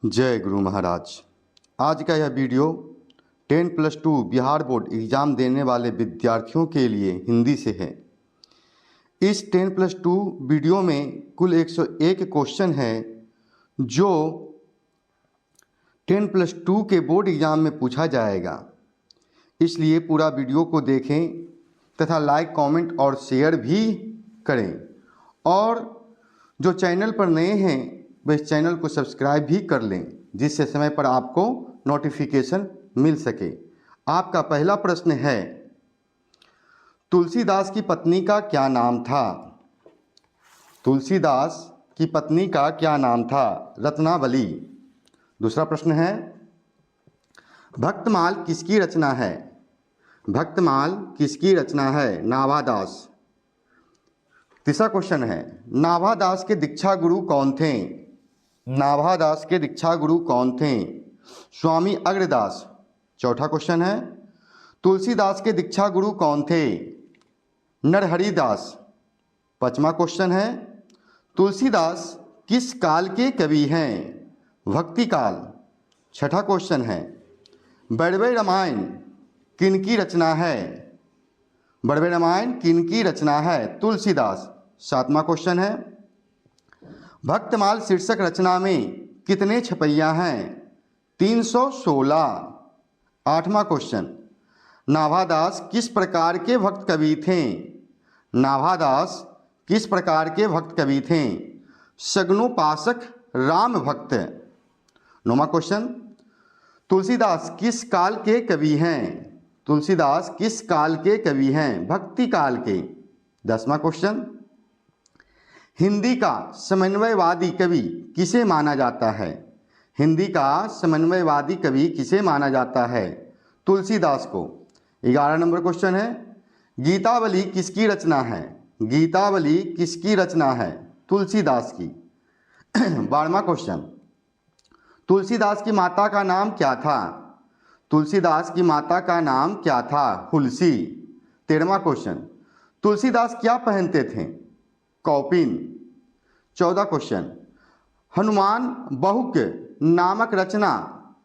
जय गुरु महाराज। आज का यह वीडियो 10+2 बिहार बोर्ड एग्ज़ाम देने वाले विद्यार्थियों के लिए हिंदी से है। इस 10+2 वीडियो में कुल 101 क्वेश्चन है जो 10+2 के बोर्ड एग्ज़ाम में पूछा जाएगा। इसलिए पूरा वीडियो को देखें तथा लाइक, कमेंट और शेयर भी करें। और जो चैनल पर नए हैं वह इस चैनल को सब्सक्राइब भी कर लें, जिससे समय पर आपको नोटिफिकेशन मिल सके। आपका पहला प्रश्न है, तुलसीदास की पत्नी का क्या नाम था? तुलसीदास की पत्नी का क्या नाम था? रत्नावली। दूसरा प्रश्न है, भक्तमाल किसकी रचना है? भक्तमाल किसकी रचना है? नाभादास। तीसरा क्वेश्चन है, नाभादास के दीक्षा गुरु कौन थे? नाभादास के दीक्षा गुरु कौन थे? स्वामी अग्रदास। चौथा क्वेश्चन है, तुलसीदास के दीक्षा गुरु कौन थे? नरहरिदास। पांचवा क्वेश्चन है, तुलसीदास किस काल के कवि हैं? भक्ति काल। छठा क्वेश्चन है, बड़बड़ रामायण किनकी रचना है? बड़बड़ रामायण किनकी रचना है? तुलसीदास। सातवां क्वेश्चन है, भक्तमाल शीर्षक रचना में कितने छपैया हैं? 316। आठवां क्वेश्चन, नाभादास किस प्रकार के भक्त कवि थे? नाभादास किस प्रकार के भक्त कवि थे? सगुनोपासक राम भक्त। नौवां क्वेश्चन, तुलसीदास किस काल के कवि हैं? तुलसीदास किस काल के कवि हैं? भक्ति काल के। 10वां क्वेश्चन, हिंदी का समन्वयवादी कवि किसे माना जाता है? हिंदी का समन्वयवादी कवि किसे माना जाता है? तुलसीदास को। 11 नंबर क्वेश्चन है, गीतावली किसकी रचना है? गीतावली किसकी रचना है? तुलसीदास की। 12वां क्वेश्चन, तुलसीदास की माता का नाम क्या था? तुलसीदास की माता का नाम क्या था? हुलसी। 13वां क्वेश्चन, तुलसीदास क्या पहनते थे? कौपिन। 14 क्वेश्चन, हनुमान बहुक नामक रचना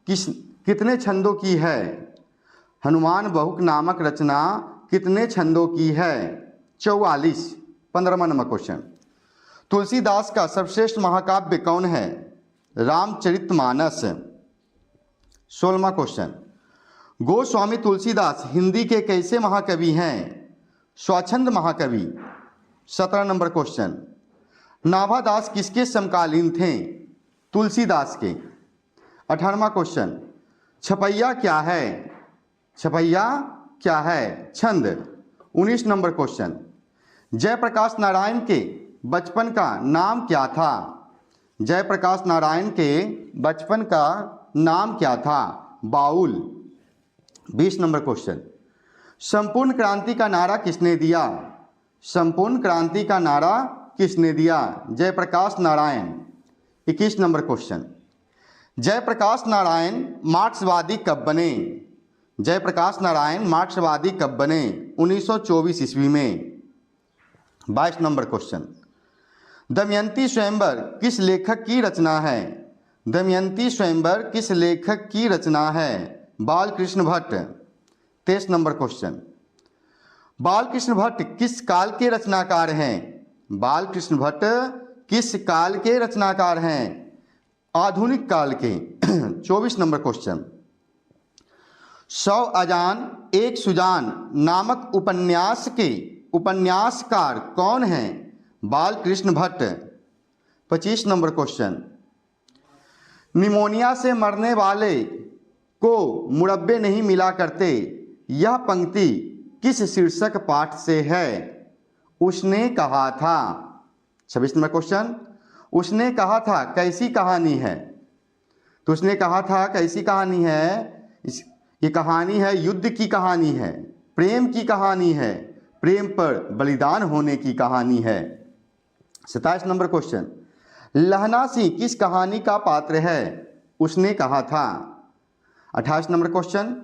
कितने छंदों की है? हनुमान बहुक नामक रचना कितने छंदों की है? 44। 15वां नंबर क्वेश्चन, तुलसीदास का सर्वश्रेष्ठ महाकाव्य कौन है? रामचरितमानस। 16वां क्वेश्चन, गोस्वामी तुलसीदास हिंदी के कैसे महाकवि हैं? स्वच्छंद महाकवि। 17 नंबर क्वेश्चन, नाभादास किसके समकालीन थे? तुलसीदास के। 18वां क्वेश्चन, छपैया क्या है? छपैया क्या है? छंद। 19 नंबर क्वेश्चन, जयप्रकाश नारायण के बचपन का नाम क्या था? जयप्रकाश नारायण के बचपन का नाम क्या था? बाउल। 20 नंबर क्वेश्चन, संपूर्ण क्रांति का नारा किसने दिया? संपूर्ण क्रांति का नारा किसने दिया? जयप्रकाश नारायण। 21 नंबर क्वेश्चन, जयप्रकाश नारायण मार्क्सवादी कब बने? जयप्रकाश नारायण मार्क्सवादी कब बने? 1924 ईस्वी में। 22 नंबर क्वेश्चन, दमयंती स्वयंवर किस लेखक की रचना है? दमयंती स्वयंवर किस लेखक की रचना है? बालकृष्ण भट्ट। 23 नंबर क्वेश्चन, बालकृष्ण भट्ट किस काल के रचनाकार हैं? बालकृष्ण भट्ट किस काल के रचनाकार हैं? आधुनिक काल के। 24 नंबर क्वेश्चन, 100 अजान एक सुजान नामक उपन्यास के उपन्यासकार कौन हैं? Balkrishna Bhatt. 25 number question, pneumonia से मरने वाले को मुरब्बे नहीं मिला करते, यह पंक्ति किस शीर्षक पाठ से है? उसने कहा था। 26 नंबर क्वेश्चन, उसने कहा था कैसी कहानी है? तो उसने कहा था कैसी कहानी है? ये कहानी है, युद्ध की कहानी है, प्रेम की कहानी है, प्रेम पर बलिदान होने की कहानी है। 27 नंबर क्वेश्चन, लहना सिंह किस कहानी का पात्र है? उसने कहा था। 28 नंबर क्वेश्चन,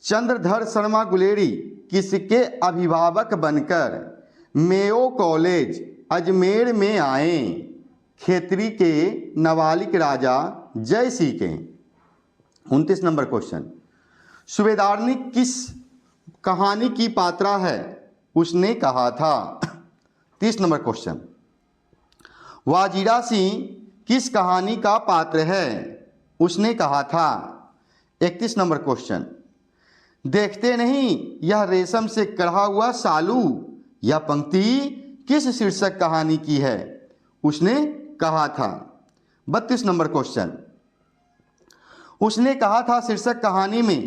चंद्रधर शर्मा गुलेरी किसके अभिभावक बनकर मेयो कॉलेज अजमेर में आए? खेतरी के नाबालिग राजा जय सिंह के। 29 नंबर क्वेश्चन, सूबेदारनी किस कहानी की पात्रा है? उसने कहा था। 30 नंबर क्वेश्चन, वाजीरा सिंह किस कहानी का पात्र है? उसने कहा था। 31 नंबर क्वेश्चन, देखते नहीं यह रेशम से कढ़ा हुआ सालू, यह पंक्ति किस शीर्षक कहानी की है? उसने कहा था। 32 नंबर क्वेश्चन, उसने कहा था शीर्षक कहानी में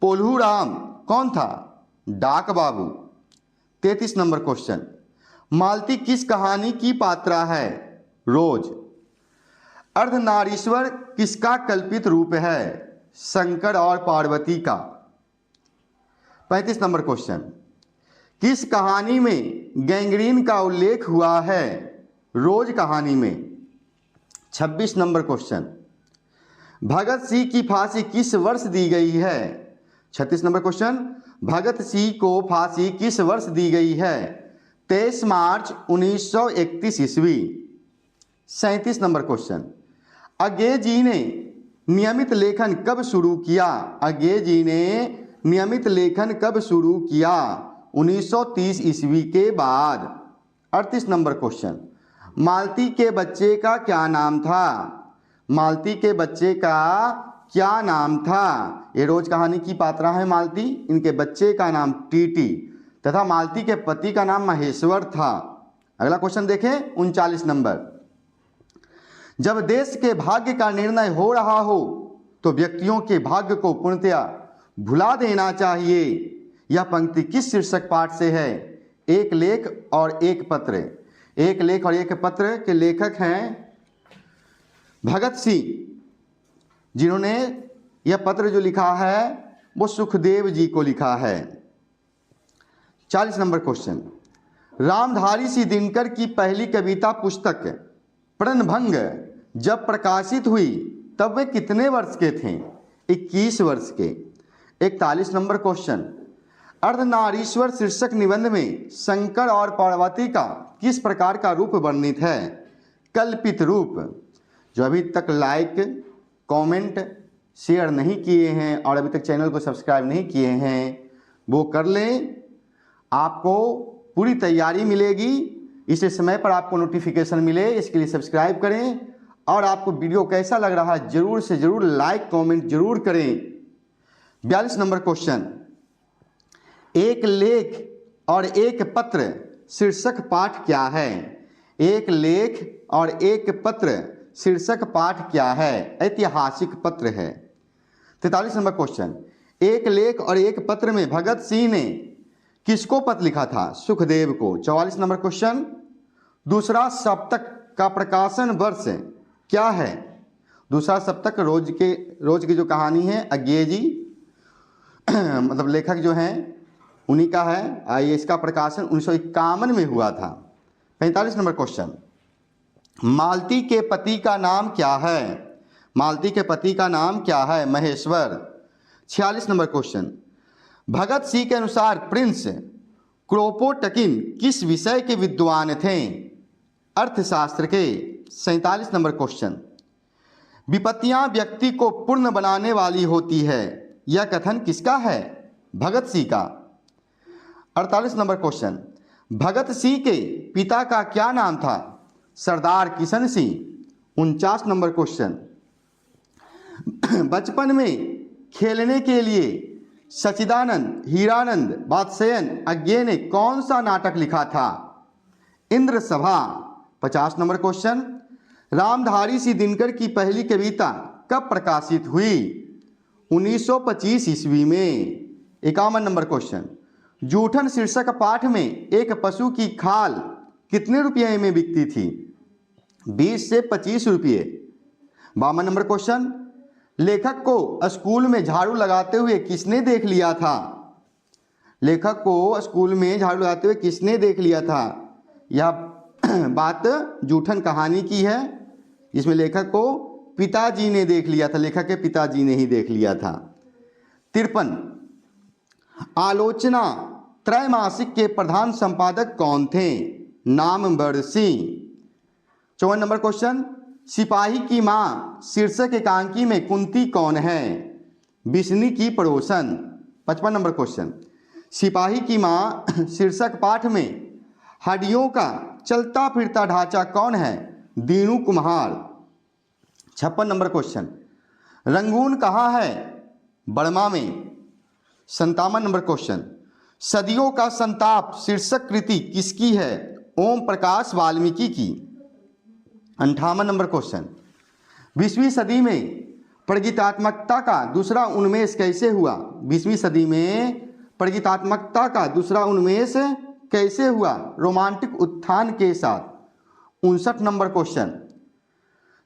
पोल्हू राम कौन था? डाक बाबू। 33 नंबर क्वेश्चन, मालती किस कहानी की पात्रा है? रोज। अर्धनारीश्वर किसका कल्पित रूप है? शंकर और पार्वती का। 35 नंबर क्वेश्चन, किस कहानी में गैंग्रीन का उल्लेख हुआ है? रोज कहानी में। 26 नंबर क्वेश्चन, भगत सिंह की फांसी किस वर्ष दी गई है? 36 नंबर क्वेश्चन, भगत सिंह को फांसी किस वर्ष दी गई है? 23 मार्च 1931 ईस्वी। 37 नंबर क्वेश्चन, अज्ञे जी ने नियमित लेखन कब शुरू किया? अज्ञे जी ने नियमित लेखन कब शुरू किया? 1930 ईस्वी के बाद। 38 नंबर क्वेश्चन, मालती के बच्चे का क्या नाम था? मालती के बच्चे का क्या नाम था? ये रोज कहानी की पात्रा है मालती, इनके बच्चे का नाम टीटी तथा मालती के पति का नाम महेश्वर था। अगला क्वेश्चन देखें 39 नंबर, जब देश के भाग्य का निर्णय हो रहा हो तो व्यक्तियों के भाग्य को पूर्णतया भुला देना चाहिए। यह पंक्ति किस शीर्षक पाठ से है? एक लेख और एक पत्र। एक लेख और एक पत्र के लेखक हैं भगत सिंह, जिन्होंने यह पत्र जो लिखा है वो सुखदेव जी को लिखा है। 40 नंबर क्वेश्चन, रामधारी सिंह दिनकर की पहली कविता पुस्तक प्रणभंग जब प्रकाशित हुई तब वे कितने वर्ष के थे? 21 वर्ष के। 41 नंबर क्वेश्चन, अर्धनारीश्वर शीर्षक निबंध में शंकर और पार्वती का किस प्रकार का रूप वर्णित है? कल्पित रूप। जो अभी तक लाइक, कमेंट, शेयर नहीं किए हैं और अभी तक चैनल को सब्सक्राइब नहीं किए हैं वो कर लें, आपको पूरी तैयारी मिलेगी। इस समय पर आपको नोटिफिकेशन मिले इसके लिए सब्सक्राइब करें और आपको वीडियो कैसा लग रहा है जरूर से जरूर लाइक कमेंट जरूर करें। 42 नंबर क्वेश्चन, एक लेख और एक पत्र शीर्षक पाठ क्या है? एक लेख और एक पत्र शीर्षक पाठ क्या है? ऐतिहासिक पत्र है। 43 नंबर क्वेश्चन, एक लेख और एक पत्र में भगत सिंह ने किसको पत्र लिखा था? सुखदेव को। 44 नंबर क्वेश्चन, दूसरा सप्तक का प्रकाशन वर्ष क्या है? दूसरा सप्तक रोज की जो कहानी है अज्ञे जी मतलब लेखक जो हैं उन्हीं का है। आइए, इसका प्रकाशन 1951 में हुआ था। 45 नंबर क्वेश्चन, मालती के पति का नाम क्या है? मालती के पति का नाम क्या है? महेश्वर। 46 नंबर क्वेश्चन, भगत सिंह के अनुसार प्रिंस क्रोपोटकिन किस विषय के विद्वान थे? अर्थशास्त्र के। 47 नंबर क्वेश्चन, विपत्तियां व्यक्ति को पूर्ण बनाने वाली होती है, यह कथन किसका है? भगत सिंह का। 48 नंबर क्वेश्चन, भगत सिंह के पिता का क्या नाम था? सरदार किशन सिंह। 49 नंबर क्वेश्चन, बचपन में खेलने के लिए सच्चिदानंद, हीरानंद, वात्स्ययन अज्ञे ने कौन सा नाटक लिखा था? इंद्र सभा। 50 नंबर क्वेश्चन, रामधारी सिंह दिनकर की पहली कविता कब प्रकाशित हुई? 1925 ईस्वी में। 51 नंबर क्वेश्चन, जूठन शीर्षक पाठ में एक पशु की खाल कितने रुपये में बिकती थी? 20 से 25 रुपये। 52 नंबर क्वेश्चन, लेखक को स्कूल में झाड़ू लगाते हुए किसने देख लिया था? लेखक को स्कूल में झाड़ू लगाते हुए किसने देख लिया था? यह बात जूठन कहानी की है, जिसमें लेखक को पिताजी ने देख लिया था, लेखक के पिताजी ने ही देख लिया था। 53, आलोचना त्रैमासिक के प्रधान संपादक कौन थे? नामवर सिंह। 54 नंबर क्वेश्चन, सिपाही की मां शीर्षक एकांकी में कुंती कौन है? बिस्नी की पड़ोसन। 55 नंबर क्वेश्चन, सिपाही की मां शीर्षक पाठ में हड्डियों का चलता फिरता ढांचा कौन है? दीनू कुम्हार। 56 नंबर क्वेश्चन, रंगून कहाँ है? बर्मा में। 57 नंबर क्वेश्चन, सदियों का संताप शीर्षक कृति किसकी है? ओम प्रकाश वाल्मीकि की। 58 नंबर क्वेश्चन, 20वीं सदी में प्रगीतात्मकता का दूसरा उन्मेष कैसे हुआ? 20वीं सदी में प्रगीतात्मकता का दूसरा उन्मेष कैसे हुआ? रोमांटिक उत्थान के साथ। 59 नंबर क्वेश्चन,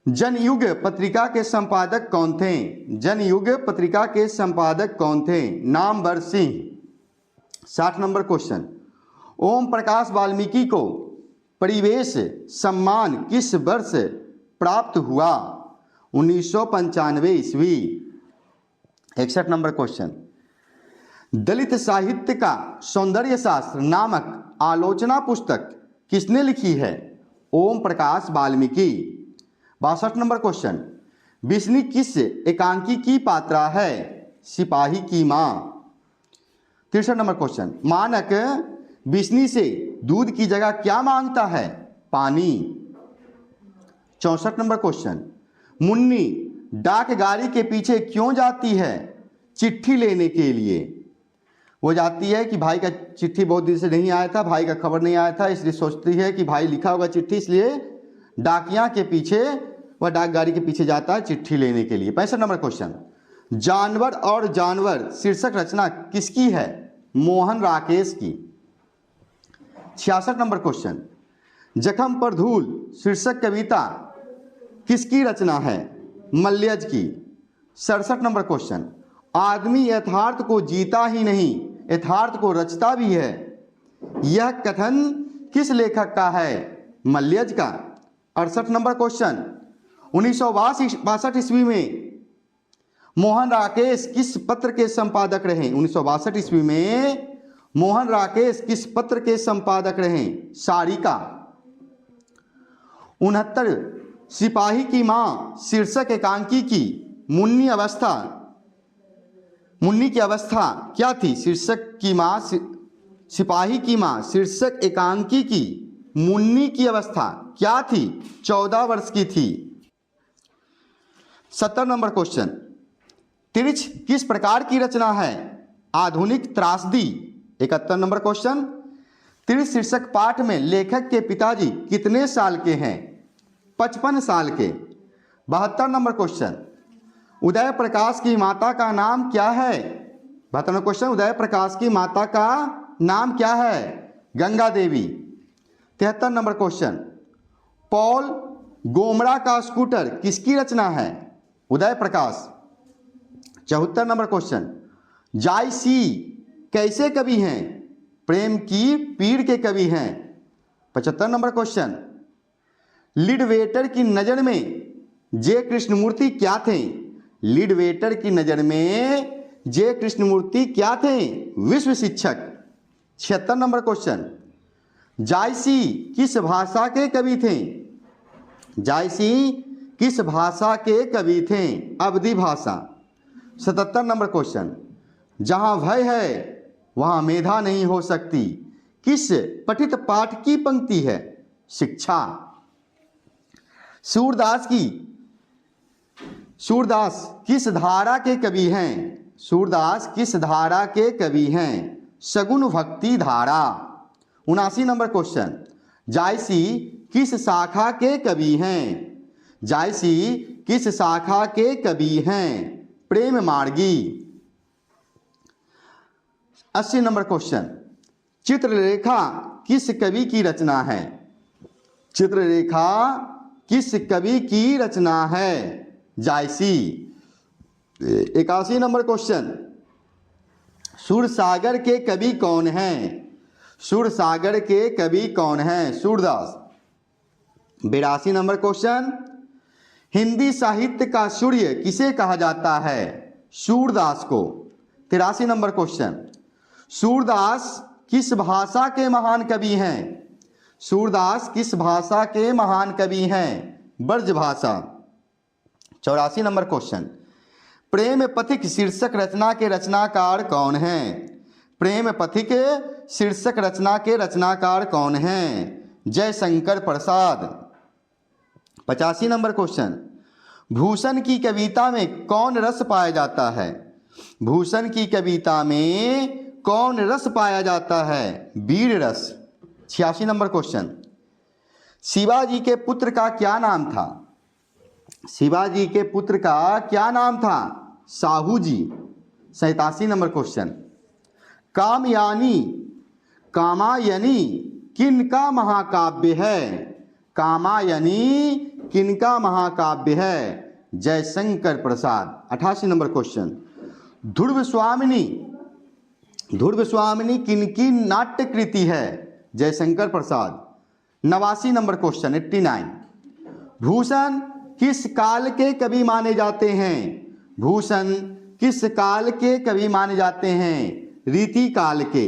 जनयुग पत्रिका के संपादक कौन थे? जनयुग पत्रिका के संपादक कौन थे? नामवर सिंह। 60 नंबर क्वेश्चन, ओम प्रकाश वाल्मीकि को परिवेश सम्मान किस वर्ष प्राप्त हुआ? 1995 ईस्वी। 61 नंबर क्वेश्चन, दलित साहित्य का सौंदर्य शास्त्र नामक आलोचना पुस्तक किसने लिखी है? ओम प्रकाश वाल्मीकि। 62 नंबर क्वेश्चन, बिस्नी किस एकांकी की पात्रा है? सिपाही की मां। 63 नंबर क्वेश्चन, मानक बिस्नी से दूध की जगह क्या मांगता है? पानी। 64 नंबर क्वेश्चन, मुन्नी डाक गाड़ी के पीछे क्यों जाती है? चिट्ठी लेने के लिए। वो जाती है कि भाई का चिट्ठी बहुत दिन से नहीं आया था, भाई का खबर नहीं आया था, इसलिए सोचती है कि भाई लिखा होगा चिट्ठी, इसलिए डाकिया के पीछे, वह डाक गाड़ी के पीछे जाता है चिट्ठी लेने के लिए। 65 नंबर क्वेश्चन, जानवर और जानवर शीर्षक रचना किसकी है? मोहन राकेश की। 66 नंबर क्वेश्चन, जख्म पर धूल शीर्षक कविता किसकी रचना है? मल्यज की। 67 नंबर क्वेश्चन, आदमी यथार्थ को जीता ही नहीं, यथार्थ को रचता भी है, यह कथन किस लेखक का है? मल्यज का। 68 नंबर क्वेश्चन, 1962 ईस्वी में मोहन राकेश किस पत्र के संपादक रहे? 1962 ईस्वी में मोहन राकेश किस पत्र के संपादक रहे? सारिका। 69, सिपाही की मां शीर्षक एकांकी की मुन्नी की अवस्था क्या थी? शीर्षक की मां, सिपाही की मां शीर्षक एकांकी की मुन्नी की अवस्था क्या थी? 14 वर्ष की थी। 70 नंबर क्वेश्चन, तिरछ किस प्रकार की रचना है? आधुनिक त्रासदी। 71 नंबर क्वेश्चन, तिरछ शीर्षक पाठ में लेखक के पिताजी कितने साल के हैं? 55 साल के। 72 नंबर क्वेश्चन, उदय प्रकाश की माता का नाम क्या है? 72 नंबर क्वेश्चन, उदय प्रकाश की माता का नाम क्या है? Ganga Devi. 73 number question, Paul Gomra का स्कूटर किसकी रचना है? उदय प्रकाश। 74 नंबर क्वेश्चन, जायसी कैसे कवि हैं? प्रेम की पीड़ के कवि हैं। 75 नंबर क्वेश्चन, लिडवेटर की नज़र में जे कृष्णमूर्ति क्या थे? लिडवेटर की नज़र में जे कृष्णमूर्ति क्या थे? विश्व शिक्षक। 76 नंबर क्वेश्चन, जायसी किस भाषा के कवि थे? जायसी किस भाषा के कवि थे? अवधी भाषा। 77 नंबर क्वेश्चन, जहां भय है वहां मेधा नहीं हो सकती, किस पठित पाठ की पंक्ति है? शिक्षा। सूरदास किस धारा के कवि हैं? सूरदास किस धारा के कवि हैं? सगुन भक्ति धारा। 79 नंबर क्वेश्चन, जायसी किस शाखा के कवि हैं? जायसी किस शाखा के कवि हैं? प्रेम मार्गी। 80 नंबर क्वेश्चन, चित्रलेखा किस कवि की रचना है? चित्रलेखा किस कवि की रचना है? जायसी। 81 नंबर क्वेश्चन, सूरसागर के कवि कौन हैं? सूरसागर के कवि कौन हैं? सूरदास। 82 नंबर क्वेश्चन, हिंदी साहित्य का सूर्य किसे कहा जाता है? सूरदास को। 83 नंबर क्वेश्चन, सूरदास किस भाषा के महान कवि हैं? सूरदास किस भाषा के महान कवि हैं? ब्रज भाषा। 84 नंबर क्वेश्चन, प्रेम पथिक शीर्षक रचना के रचनाकार कौन हैं? प्रेम पथिक शीर्षक रचना के रचनाकार कौन हैं? जयशंकर प्रसाद। 85 नंबर क्वेश्चन, भूषण की कविता में कौन रस पाया जाता है? भूषण की कविता में कौन रस पाया जाता है? वीर रस। 86 नंबर क्वेश्चन, शिवाजी के पुत्र का क्या नाम था? शिवाजी के पुत्र का क्या नाम था? साहू जी। 87 नंबर क्वेश्चन, कामयानी कामायनी किनका महाकाव्य है? कामायनी किनका महाकाव्य है? जयशंकर प्रसाद। 88 नंबर क्वेश्चन, ध्रुव स्वामिनी किनकी नाट्य कृति है? जयशंकर प्रसाद। 89 नंबर क्वेश्चन 89, भूषण किस काल के कवि माने जाते हैं? भूषण किस काल के कवि माने जाते हैं? रीति काल के।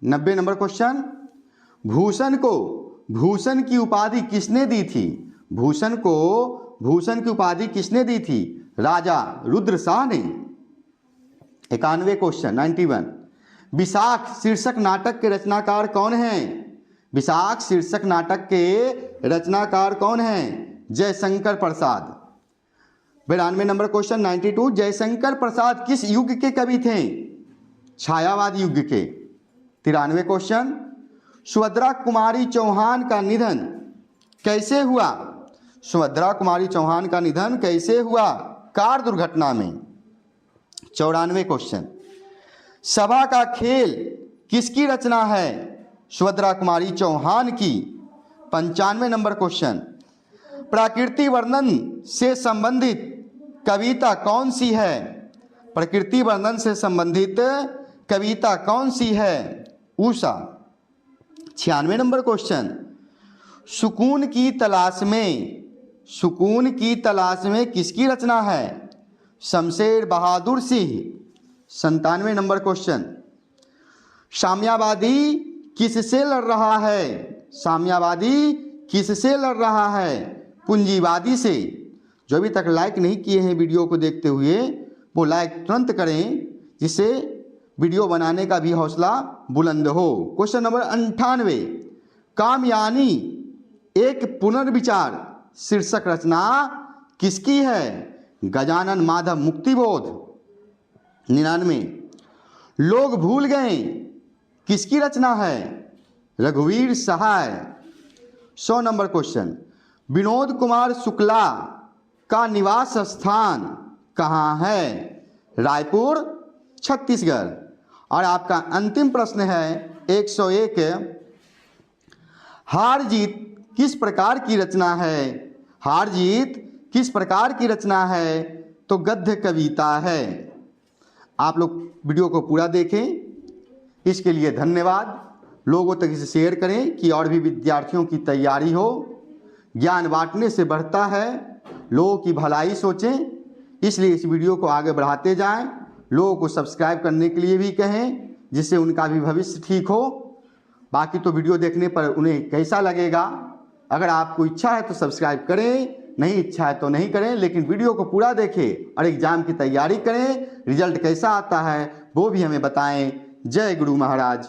90 नंबर क्वेश्चन, भूषण को भूषण की उपाधि किसने दी थी? भूषण को भूषण की उपाधि किसने दी थी? राजा रुद्रशाह ने। 91 क्वेश्चन 91, विशाख शीर्षक नाटक के रचनाकार कौन हैं? विशाख शीर्षक नाटक के रचनाकार कौन हैं? जयशंकर प्रसाद। 92 नंबर क्वेश्चन 92, जयशंकर प्रसाद किस युग के कवि थे? छायावाद युग के। 93 क्वेश्चन, सुभद्रा कुमारी चौहान का निधन कैसे हुआ? सुभद्रा कुमारी चौहान का निधन कैसे हुआ? कार दुर्घटना में। 94 क्वेश्चन, सभा का खेल किसकी रचना है? सुभद्रा कुमारी चौहान की। 95 नंबर क्वेश्चन, प्रकृति वर्णन से संबंधित कविता कौन सी है? प्रकृति वर्णन से संबंधित कविता कौन सी है? उषा। 96 नंबर क्वेश्चन, सुकून की तलाश में किसकी रचना है? शमशेर बहादुर सिंह। 97 नंबर क्वेश्चन, साम्यवादी किससे लड़ रहा है? साम्यवादी किससे लड़ रहा है? पूंजीवादी से। जो अभी तक लाइक नहीं किए हैं वीडियो को देखते हुए वो लाइक तुरंत करें, जिससे वीडियो बनाने का भी हौसला बुलंद हो। क्वेश्चन नंबर 98, कामयानी एक पुनर्विचार शीर्षक रचना किसकी है? गजानन माधव मुक्तिबोध। 99, लोग भूल गए किसकी रचना है? रघुवीर सहाय। 100 नंबर क्वेश्चन, विनोद कुमार शुक्ला का निवास स्थान कहाँ है? रायपुर, छत्तीसगढ़। और आपका अंतिम प्रश्न है 101, हार जीत किस प्रकार की रचना है? हार जीत किस प्रकार की रचना है? तो गद्य कविता है। आप लोग वीडियो को पूरा देखें, इसके लिए धन्यवाद। लोगों तक इसे शेयर करें कि और भी विद्यार्थियों की तैयारी हो। ज्ञान बांटने से बढ़ता है, लोगों की भलाई सोचें, इसलिए इस वीडियो को आगे बढ़ाते जाएं। लोगों को सब्सक्राइब करने के लिए भी कहें, जिससे उनका भी भविष्य ठीक हो। बाकी तो वीडियो देखने पर उन्हें कैसा लगेगा, अगर आपको इच्छा है तो सब्सक्राइब करें, नहीं इच्छा है तो नहीं करें, लेकिन वीडियो को पूरा देखें और एग्जाम की तैयारी करें। रिजल्ट कैसा आता है वो भी हमें बताएं। जय गुरु महाराज।